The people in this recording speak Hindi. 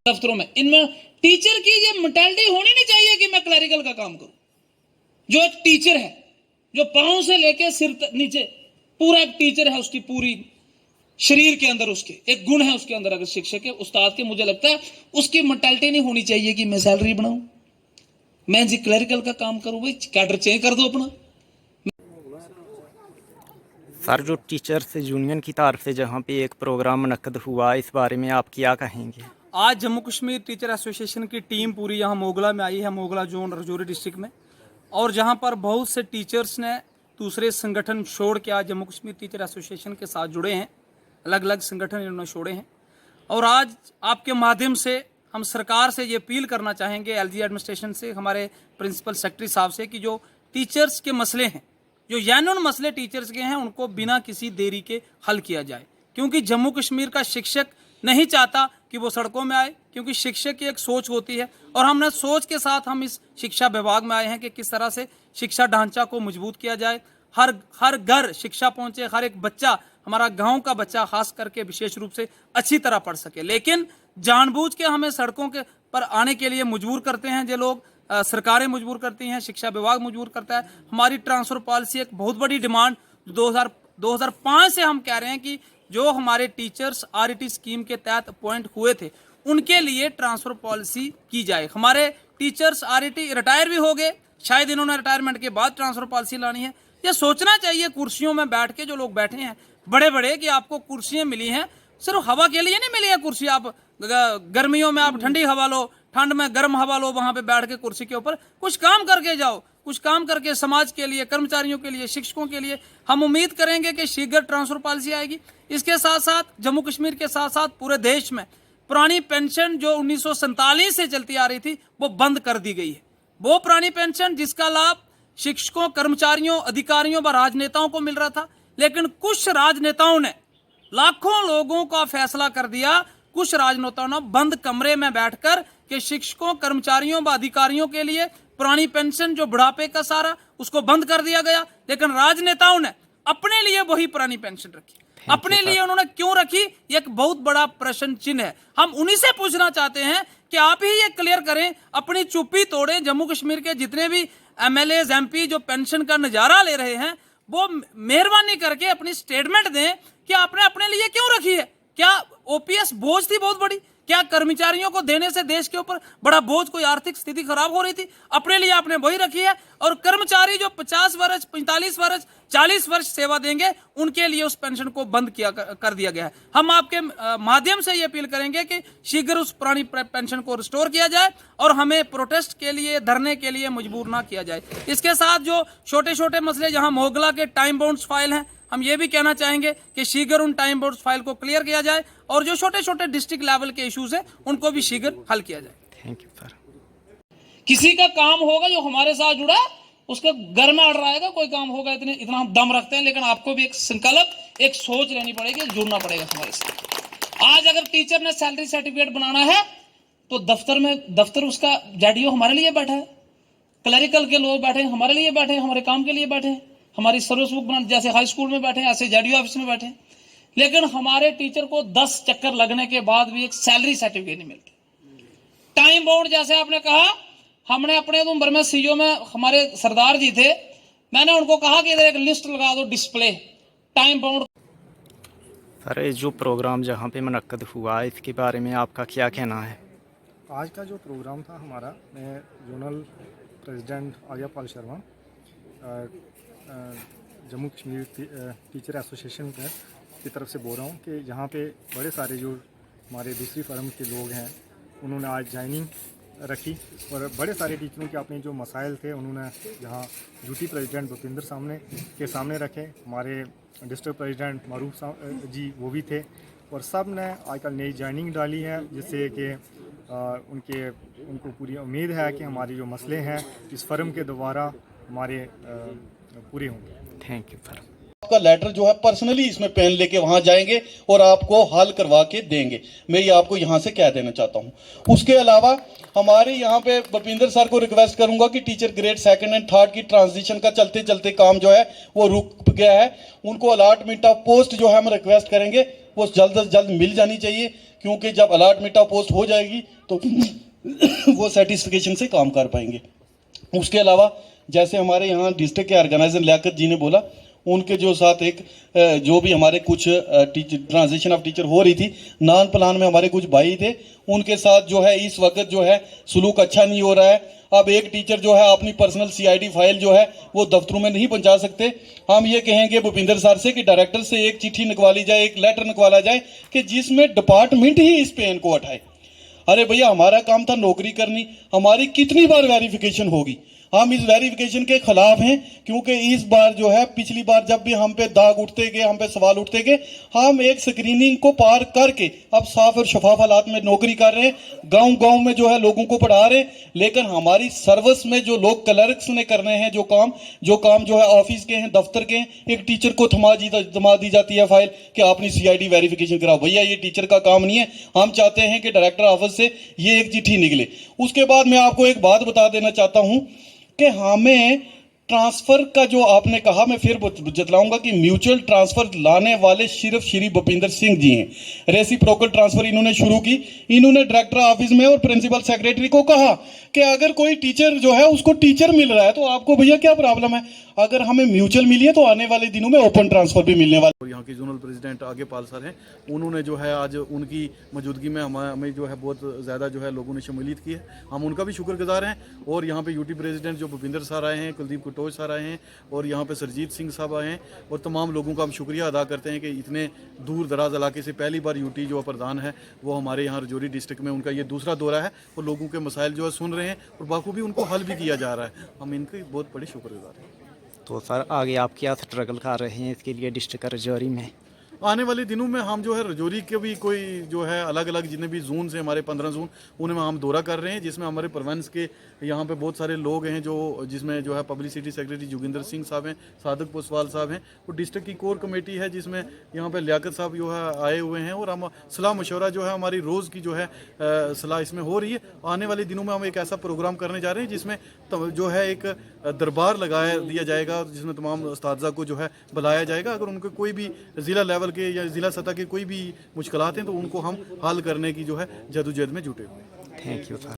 दफ्तरों में, इनमें टीचर की ये मेंटालिटी होनी नहीं चाहिए कि मैं क्लरिकल का काम करूं। जो एक टीचर है, जो पांव से लेके सिर तक नीचे पूरा एक टीचर है, उसकी पूरी शरीर के अंदर उसके एक गुण है उसके अंदर, अगर शिक्षक के उस्ताद के, मुझे लगता है उसकी मेंटालिटी नहीं होनी चाहिए कि मैं सैलरी बनाऊं, मैं जी क्लरिकल का काम करूं। भाई कैडर चेंज कर दो अपना। सर, जो टीचर्स यूनियन की तरफ से जहाँ पे एक प्रोग्राम मुनक्कद हुआ, इस बारे में आप क्या कहेंगे? आज जम्मू कश्मीर टीचर एसोसिएशन की टीम पूरी यहाँ मोगला में आई है, मोगला जोन राजौरी डिस्ट्रिक्ट में, और जहाँ पर बहुत से टीचर्स ने दूसरे संगठन छोड़ के आज जम्मू कश्मीर टीचर एसोसिएशन के साथ जुड़े हैं। अलग अलग संगठन इन्होंने छोड़े हैं, और आज आपके माध्यम से हम सरकार से ये अपील करना चाहेंगे, एलजी एडमिनिस्ट्रेशन से, हमारे प्रिंसिपल सेक्रेटरी साहब से, कि जो टीचर्स के मसले हैं, जो जेन्युइन मसले टीचर्स के हैं, उनको बिना किसी देरी के हल किया जाए। क्योंकि जम्मू कश्मीर का शिक्षक नहीं चाहता कि वो सड़कों में आए, क्योंकि शिक्षक की एक सोच होती है, और हमने सोच के साथ हम इस शिक्षा विभाग में आए हैं कि किस तरह से शिक्षा ढांचा को मजबूत किया जाए, हर घर शिक्षा पहुंचे, हर एक बच्चा, हमारा गांव का बच्चा खास करके विशेष रूप से अच्छी तरह पढ़ सके। लेकिन जानबूझ के हमें सड़कों के पर आने के लिए मजबूर करते हैं जो लोग, सरकारें मजबूर करती हैं, शिक्षा विभाग मजबूर करता है। हमारी ट्रांसफ़र पॉलिसी एक बहुत बड़ी डिमांड 2005 से हम कह रहे हैं कि जो हमारे टीचर्स आरईटी स्कीम के तहत अपॉइंट हुए थे, उनके लिए ट्रांसफ़र पॉलिसी की जाए। हमारे टीचर्स आरईटी रिटायर भी हो गए, शायद इन्होंने रिटायरमेंट के बाद ट्रांसफ़र पॉलिसी लानी है। यह सोचना चाहिए कुर्सियों में बैठ के, जो लोग बैठे हैं बड़े बड़े, कि आपको कुर्सियाँ मिली हैं सिर्फ हवा के लिए नहीं मिली है कुर्सी। आप गर्मियों में आप ठंडी हवा लो, ठंड में गर्म हवा लो, वहाँ पे बैठ के कुर्सी के ऊपर कुछ काम करके जाओ, कुछ काम करके समाज के लिए, कर्मचारियों के लिए, शिक्षकों के लिए। हम उम्मीद करेंगे कि शीघ्र ट्रांसफ़र पॉलिसी आएगी। इसके साथ साथ जम्मू कश्मीर के साथ साथ पूरे देश में पुरानी पेंशन जो 1947 से चलती आ रही थी, वो बंद कर दी गई है। वो पुरानी पेंशन जिसका लाभ शिक्षकों, कर्मचारियों, अधिकारियों व राजनेताओं को मिल रहा था, लेकिन कुछ राजनेताओं ने लाखों लोगों का फैसला कर दिया, कुछ राजनेताओं ने बंद कमरे में बैठकर कि शिक्षकों, कर्मचारियों व अधिकारियों के लिए पुरानी पेंशन जो बुढ़ापे का सारा, उसको बंद कर दिया गया। लेकिन राजनेताओं ने अपने लिए वही पुरानी पेंशन रखी। अपने लिए उन्होंने क्यों रखी, ये एक बहुत बड़ा प्रश्न चिन्ह है। हम उन्हीं से पूछना चाहते हैं कि आप ही ये क्लियर करें, अपनी चुप्पी तोड़ें। जम्मू कश्मीर के जितने भी एमएलए, एमपी जो पेंशन का नजारा ले रहे हैं, वो मेहरबानी करके अपनी स्टेटमेंट दें कि आपने अपने लिए क्यों रखी है। क्या ओपीएस बोझ थी बहुत बड़ी? क्या कर्मचारियों को देने से देश के ऊपर बड़ा बोझ, कोई आर्थिक स्थिति खराब हो रही थी? अपने लिए आपने वही रखी है। और कर्मचारी जो 50 वर्ष, 45 वर्ष, 40 वर्ष सेवा देंगे, उनके लिए उस पेंशन को बंद कर दिया गया है। हम आपके माध्यम से ये अपील करेंगे कि शीघ्र उस पुरानी पेंशन को रिस्टोर किया जाए और हमें प्रोटेस्ट के लिए, धरने के लिए मजबूर ना किया जाए। इसके साथ जो छोटे छोटे मसले, जहां मोगला के टाइम बाउंड्स फाइल हैं, हम ये भी कहना चाहेंगे कि शीघ्र उन टाइम बाउंड्स फाइल को क्लियर किया जाए, और जो छोटे छोटे डिस्ट्रिक्ट लेवल के इश्यूज हैं, उनको भी शीघ्र हल किया जाए। Thank you sir. किसी का काम होगा जो हमारे साथ जुड़ा, उसका घर में अड़ रहा है, कोई काम होगा, इतना हम दम रखते हैं। लेकिन आपको भी एक संकल्प, एक सोच लेनी पड़ेगी, जुड़ना पड़ेगा हमारे साथ। आज अगर टीचर ने सैलरी सर्टिफिकेट बनाना है, तो दफ्तर उसका जेडीओ हमारे लिए बैठा है, क्लरिकल के लोग बैठे हैं हमारे लिए, बैठे हैं हमारे काम के लिए, बैठे हैं हमारी सर्विस बुक बना, जैसे हाई स्कूल में बैठे हैं ऐसे जेडीओ ऑफिस में बैठे हैं। लेकिन हमारे टीचर को 10 चक्कर लगने के बाद भी एक सैलरी सर्टिफिकेट नहीं मिलती। टाइम बाउंड, जैसे आपने कहा, हमने अपने उम्र में सीओ में हमारे सरदार जी थे, मैंने उनको कहा कि इधर एक लिस्ट लगा दो, डिस्प्ले टाइम बाउंड। सर, जो प्रोग्राम जहाँ पे मुनक्कद हुआ, इसके बारे में आपका क्या कहना है? आज का जो प्रोग्राम था हमारा, मैं zonal president Aryapal Sharma, Jammu Kashmir teacher association की तरफ से बोल रहा हूँ कि यहाँ पे बड़े सारे जो हमारे दूसरी फर्म के लोग हैं, उन्होंने आज ज्वाइनिंग रखी, और बड़े सारे टीचरों के अपने जो मसाइल थे, उन्होंने यहाँ ड्यूटी प्रेसिडेंट भूपिंदर के सामने रखे। हमारे डिस्ट्रिक्ट प्रेसिडेंट मारूफ जी वो भी थे, और सब ने आजकल नई ज्वाइनिंग डाली है, जिससे कि उनको पूरी उम्मीद है कि हमारे जो मसले हैं इस फर्म के द्वारा हमारे पूरे होंगे। Thank you sir. आपका लेटर जो है पर्सनली इसमें पेन लेके वहां जाएंगे और आपको हल करवा के देंगे। मैं ये आपको यहाँ से कह देना चाहता हूँ। उसके अलावा हमारे यहाँ पे भूपिंदर सर को रिक्वेस्ट करूंगा कि टीचर ग्रेड 2 एंड 3 की ट्रांजिशन का चलते चलते काम जो है वो रुक गया है, उनको अलॉटमेंट ऑफ पोस्ट जो है हम रिक्वेस्ट करेंगे वो जल्द से जल्द मिल जानी चाहिए, क्योंकि जब अलॉटमेंट ऑफ पोस्ट हो जाएगी तो वो सेटिस्फिकेशन से काम कर पाएंगे। उसके अलावा जैसे हमारे यहाँ डिस्ट्रिक्ट के ऑर्गेनाइजर लियाकत जी ने बोला, उनके जो साथ एक जो भी हमारे कुछ ट्रांजिशन ऑफ टीचर हो रही थी, नॉन प्लान में हमारे कुछ भाई थे, उनके साथ जो है इस वक्त जो है सलूक अच्छा नहीं हो रहा है। अब एक टीचर जो है अपनी पर्सनल CID फाइल जो है वो दफ्तरों में नहीं पहुंचा सकते। हम ये कहेंगे भूपिंदर सर से कि डायरेक्टर से एक चिट्ठी निकवाली जाए, एक लेटर निकवाला जाए कि जिसमें डिपार्टमेंट ही इस पेन को उठाए। अरे भैया, हमारा काम था नौकरी करनी, हमारी कितनी बार वेरिफिकेशन होगी? हम इस वेरिफिकेशन के खिलाफ हैं, क्योंकि इस बार जो है पिछली बार जब भी हम पे दाग उठते गए, हम पे सवाल उठते गए, हम एक स्क्रीनिंग को पार करके अब साफ और शफाफ हालात में नौकरी कर रहे हैं, गांव गांव में जो है लोगों को पढ़ा रहे हैं। लेकिन हमारी सर्विस में जो लोग क्लर्क्स ने करने हैं जो काम जो है ऑफिस के हैं, दफ्तर के हैं, एक टीचर को थमा दी जाती है फाइल कि आपने CID वेरिफिकेशन कराओ। भैया, ये टीचर का काम नहीं है। हम चाहते हैं कि डायरेक्टर ऑफिस से ये एक चिट्ठी निकले। उसके बाद मैं आपको एक बात बता देना चाहता हूं कि हमें ट्रांसफर का जो आपने कहा, मैं फिर जतलाऊंगा कि म्यूचुअल ट्रांसफर लाने वाले सिर्फ श्री भूपिंदर सिंह जी हैं। रेसिप्रोकल ट्रांसफर इन्होंने शुरू की। इन्होंने डायरेक्टर ऑफिस में और प्रिंसिपल सेक्रेटरी को कहा कि अगर कोई टीचर जो है उसको टीचर मिल रहा है तो आपको भैया क्या प्रॉब्लम है? अगर हमें म्यूचुअल मिली है तो आने वाले दिनों में ओपन ट्रांसफर भी मिलने वाला। और यहाँ के जोनल प्रेसिडेंट आगे पाल सर हैं, उन्होंने जो है आज उनकी मौजूदगी में हमें जो है बहुत ज़्यादा जो है लोगों ने शमूलियत की है, हम उनका भी शुक्रगुजार हैं। और यहाँ पे UT प्रेसिडेंट जो भूपिंदर सर आए हैं, कुलदीप कुटोच सर आए हैं, और यहाँ पे सरजीत सिंह साहब आए हैं, और तमाम लोगों का हम शुक्रिया अदा करते हैं कि इतने दूर दराज इलाके से पहली बार UT जो प्रधान है वो हमारे यहाँ राजौरी डिस्ट्रिक्ट में, उनका ये दूसरा दौरा है, और लोगों के मसाइल जो है सुन रहे हैं और बाखूबी उनको हल भी किया जा रहा है। हम इनके बहुत बड़े शुक्रगुजार हैं। तो सर आगे आप क्या स्ट्रगल कर रहे हैं इसके लिए डिस्ट्रिक्ट राजौरी में? आने वाले दिनों में हम जो है राजौरी के भी कोई जो है अलग अलग जितने भी जोन से हमारे 15 जोन, उनमें हम दौरा कर रहे हैं, जिसमें हमारे प्रोविंस के यहाँ पे बहुत सारे लोग हैं जिसमें जो है पब्लिसिटी सेक्रेटरी जोगिंदर सिंह साहब हैं, सादक पोसवाल साहब हैं, और डिस्ट्रिक्ट की कोर कमेटी है जिसमें यहाँ पे लियाकत साहब जो है आए हुए हैं, और हम सलाह मशवरा जो है हमारी रोज़ की जो है सलाह इसमें हो रही है। आने वाले दिनों में हम एक ऐसा प्रोग्राम करने जा रहे हैं जिसमें जो है एक दरबार लगाया दिया जाएगा, जिसमें तमाम उस्तादा को जो है बुलाया जाएगा। अगर उनको कोई भी ज़िला लेवल के या ज़िला सतह के कोई भी मुश्किलात हैं तो उनको हम हल करने की जो है जदोजहद में जुटे हुए हैं। Thank you sir.